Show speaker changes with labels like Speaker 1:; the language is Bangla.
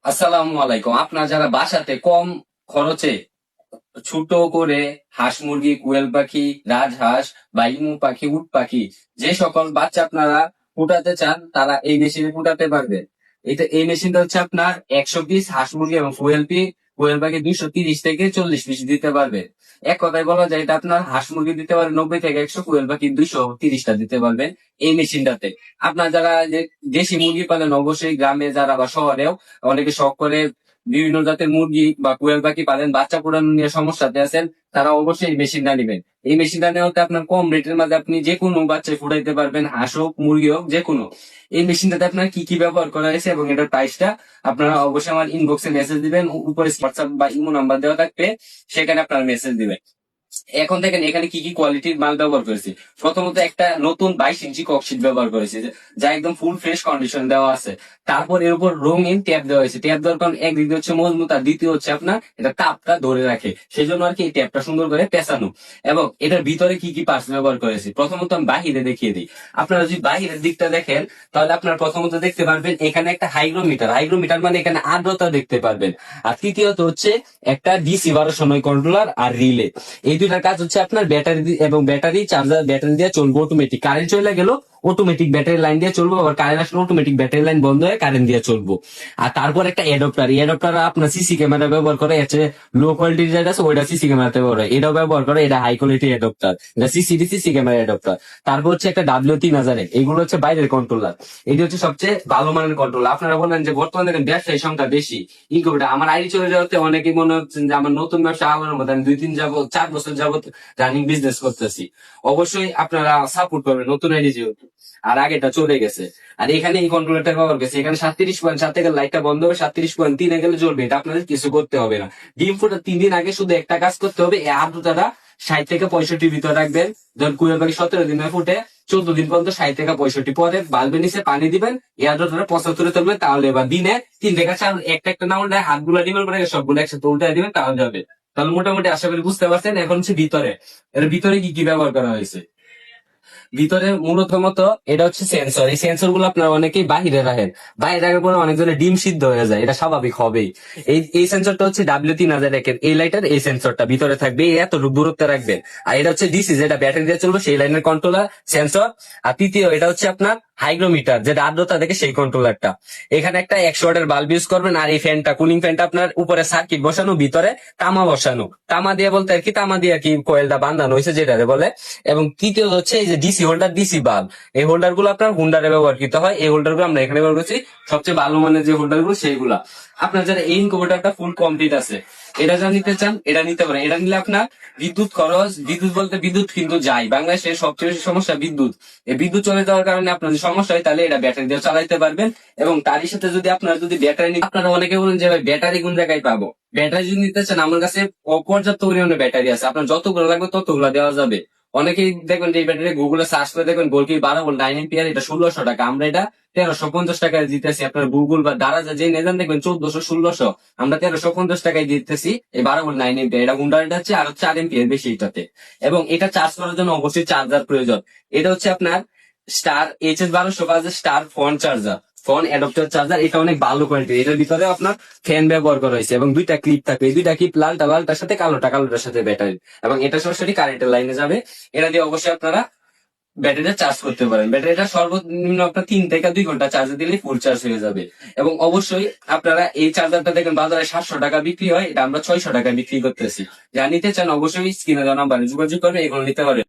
Speaker 1: আসসালামু আলাইকুম। আপনার যারা বাসাতে কম খরচে ছোট করে হাঁস মুরগি, কোয়েল পাখি, রাজহাঁস বা ইমু পাখি, উট পাখি যে সকল বাচ্চা আপনারা ফুটাতে চান তারা এই মেশিনে ফুটাতে পারবেন। এই মেশিনটা হচ্ছে আপনার 100 পিস হাঁস মুরগি এবং কোয়েল পাখি 230 থেকে 40 পিস দিতে পারবে। এক কথায় বলা যায় এটা আপনার হাঁস মুরগি দিতে পারবে 90 থেকে 100, কোয়েল পাখি 230টা দিতে পারবেন এই মেশিনটাতে। আপনার যারা যে দেশি মুরগি পালেন অবশ্যই গ্রামে যারা বা শহরেও অনেকে শখ করে বিভিন্ন জাতের মুরগি বা কোয়েল পাখি পালেন, বাচ্চা ফোটানো নিয়ে সমস্যাতে আছেন, তারা অবশ্যই এই মেশিনটা নেবেন। এই মেশিনটা নেওয়াতে আপনার কম রেটের মাঝে আপনি যে কোনো বাচ্চা ফুটাইতে পারবেন, হাঁস হোক মুরগি হোক যে কোনো। এই মেশিনটাতে আপনার কি কি ব্যবহার করা হয়েছে এবং এটার প্রাইসটা আপনারা অবশ্যই আমার ইনবক্সে মেসেজ দিবেন, উপরে হোয়াটসঅ্যাপ বা ইমো নাম্বার দেওয়া থাকবে, সেখানে আপনারা মেসেজ দিবেন। এখন দেখেন এখানে কি কি কোয়ালিটির মাল ব্যবহার করেছি। প্রথমত একটা নতুন 22 ইঞ্চি ককশিট ব্যবহার করেছি, যা একদম ফুল ফ্রেশ কন্ডিশন দেওয়া আছে। তারপর এর উপর রঙিন ট্যাপ দেওয়া হয়েছে। ট্যাপ দেওয়ার কারণ একদিকে হচ্ছে মজবুত, আর দ্বিতীয় হচ্ছে আপনার এটা তাপটা ধরে রাখে, সেই জন্য আর কি এই ট্যাপটা সুন্দর করে পেঁচানো। এবং এটার ভিতরে কি কি পার্টস ব্যবহার করেছি প্রথমত আমি বাহিরে দেখিয়ে দিই। আপনারা যদি বাহিরের দিকটা দেখেন তাহলে আপনারা প্রথমত দেখতে পারবেন এখানে একটা হাইগ্রোমিটার। হাইগ্রোমিটার মানে এখানে আর্দ্রতা দেখতে পারবেন। আর তৃতীয়ত হচ্ছে একটা ডিসি 1200 কন্ট্রোলার আর রিলে। এই দুইটার কাজ হচ্ছে আপনার ব্যাটারি চার্জার, ব্যাটারি দিয়ে চলবে অটোমেটিক। কারেন্ট চলে গেল অটোমেটিক ব্যাটারি লাইন দিয়ে চলবো, আবার কারেন্ট আসলে অটোমেটিক ব্যাটারি লাইন বন্ধ হয়ে কারেন্ট দিয়ে চলবো। আর তারপর একটা অ্যাডপ্টার, এই অ্যাডপ্টার আপনার সিসি ক্যামেরা ব্যবহার করে, আছে লো কোয়ালিটির যেটা আছে ওইটা সিসি ক্যামেরাতে ব্যবহার হয়, এটাও ব্যবহার করে, এটা হাই কোয়ালিটি অ্যাডপ্টার, এটা সিসি ক্যামেরা অ্যাডপ্টার। তারপর হচ্ছে একটা W3000, এগুলো হচ্ছে বাইরের কন্ট্রোলার। এটি হচ্ছে সবচেয়ে ভালো মানের কন্ট্রোলার। আপনারা বলেন যে বর্তমানে দেখেন ব্যবসায়ী সংখ্যা বেশি, ইনকিউবেটর আমার আইডি চলে যাওয়াতে অনেকেই মনে হচ্ছে যে আমার নতুন ব্যবসা আমার মধ্যে, আমি 4 বছর যাবত রানিং বিজনেস করতেছি। অবশ্যই আপনারা সাপোর্ট করবেন, নতুন আইডি যেহেতু, আর আগেটা চলে গেছে। আর এখানে এই কন্ট্রোলারটা ব্যবহার গেছে, এখানে 37.7 গেলে লাইটটা বন্ধ হবে, 37.3 গেলে জ্বলবে। এটা আপনাদের কিছু করতে হবে না। ডিম ফোটা 3 দিন আগে শুধু একটা কাজ করতে হবে, এই আর্দ্রতাটা 60 থেকে 65 ভিতরে রাখবেন। ধর কুয়েল পাখি 17 দিনে ফুটে, 14 দিন পর্যন্ত 60 থেকে 65, পরে বাল্বের নিচে পানি দিবেন, এই আর্দ্রতাটা 75 তুলবেন। তাহলে এবার দিনে 3 থেকে 4 একটা একটা না উল্টায় হাতগুলো ডিমের করে সবগুলো একসাথে উল্টায় দিবেন, তাহলে হবে। তাহলে মোটামুটি আশা করি বুঝতে পারছেন। এখন হচ্ছে ভিতরে, এর ভিতরে কি কি ব্যবহার করা হয়েছে। ভিতরে মূলত মতো এটা হচ্ছে সেন্সর। এই সেন্সর গুলো আপনারা অনেকেই বাহিরে রাখেন, বাইরে রাখার পরে অনেকজনের ডিম সিদ্ধ হয়ে যায়, এটা স্বাভাবিক হবেই। এই সেন্সরটা হচ্ছে W3000 এর এই লাইটার, এই সেন্সরটা ভিতরে থাকবে, এতটুকু দূরত্বে রাখবেন। আর এটা হচ্ছে ডিসি, যেটা ব্যাটারি দিয়ে চলবে, সেই লাইনের কন্ট্রোলার সেন্সর। আর তৃতীয় এটা হচ্ছে আপনার হাইগ্রোমিটার, যেটা আর্দ্রতা দেখে সেই কন্ট্রোলারটা। এখানে একটা 100 ওয়াটের বাল্ব ইউজ করবেন। আর এই ফ্যানটা, কুলিং ফ্যানটা আপনার উপরে সার্কিট বসানো, ভিতরে তামা বসানো। তামা দিয়ে বলতে আর কি, তামা দিয়ে আর কি কয়েলটা বাঁধানো হয়েছে যেটারে বলে। এবং তৃতীয় হচ্ছে এই যে ডিসি হোল্ডার, ডিসি বাল্ব, এই হোল্ডার গুলো আপনার হুন্ডারে ব্যবহৃত হয়। এই হোল্ডার গুলো আমরা এখানে ব্যবহার করছি, সবচেয়ে ভালো মানের যে হোল্ডার গুলো সেইগুলা। আপনার যারা এই ইনকিউবেটরটা ফুল কমপ্লিট আছে, এটা যা নিতে চান এটা নিতে পারেন। এটা নিলে আপনার বিদ্যুৎ খরচ, বিদ্যুৎ বলতে বিদ্যুৎ কিন্তু যায়, বাংলাদেশের সবচেয়ে বেশি সমস্যা বিদ্যুৎ। এই বিদ্যুৎ চলে যাওয়ার কারণে আপনার যদি সমস্যা হয় তাহলে এটা ব্যাটারি দিয়ে চালাইতে পারবেন। এবং তারই সাথে যদি আপনারা যদি ব্যাটারি, আপনারা অনেকে বলেন যে ভাই ব্যাটারি কোন জায়গায় পাবো। ব্যাটারি যদি নিতে চান আমার কাছে অপর্যাপ্ত পরিমাণে ব্যাটারি আছে, আপনার যতগুলো লাগবে ততগুলো দেওয়া যাবে। অনেকেই দেখবেন যে এই ব্যাটারি গুগলে সার্চ করে দেখবেন গোলকি 12 ভোল্ট 9 এম্পিয়ার, এটা 1600 টাকা, আমরা এটা 1350 টাকায় দিতেছি। আপনার গুগল বা দারাজা যে নেবেন দেখবেন 1400 1600, আমরা 1350 টাকায় দিতেছি এই 12 ভোল্ট 9 এম্পিয়ার। এটা হুন্ডার, এটা হচ্ছে আরো 4 এম্পিয়ার বেশি এটাতে। এবং এটা চার্জ করার জন্য অবশ্যই চার্জার প্রয়োজন। এটা হচ্ছে আপনার star HS 1200 star phone charger, phone adapter charger. এটা অনেক ভালো কোয়ালিটি। এটার ভিতরে আপনার ফ্যান ব্যবহার করা হয়েছে এবং দুইটা ক্লিপ থাকবে। এই দুইটা ক্লিপ লালটার সাথে কালোটার সাথে ব্যাটারি, এবং এটা সরাসরি কারেন্টের লাইনে যাবে। এটা দিয়ে অবশ্যই আপনারা ব্যাটারিটা চার্জ করতে পারেন। ব্যাটারিটা সর্বনিম্ন আপনার 3 থেকে 2 ঘন্টা চার্জ দিলে ফুল চার্জ হয়ে যাবে। এবং অবশ্যই আপনারা এই চার্জারটা দেখেন বাজারে 700 টাকা বিক্রি হয়, এটা আমরা 600 টাকা বিক্রি করতেছি। যা নিতে চান অবশ্যই স্ক্রিনে দেওয়া নাম্বারে যোগাযোগ করবে, এগুলো নিতে পারেন।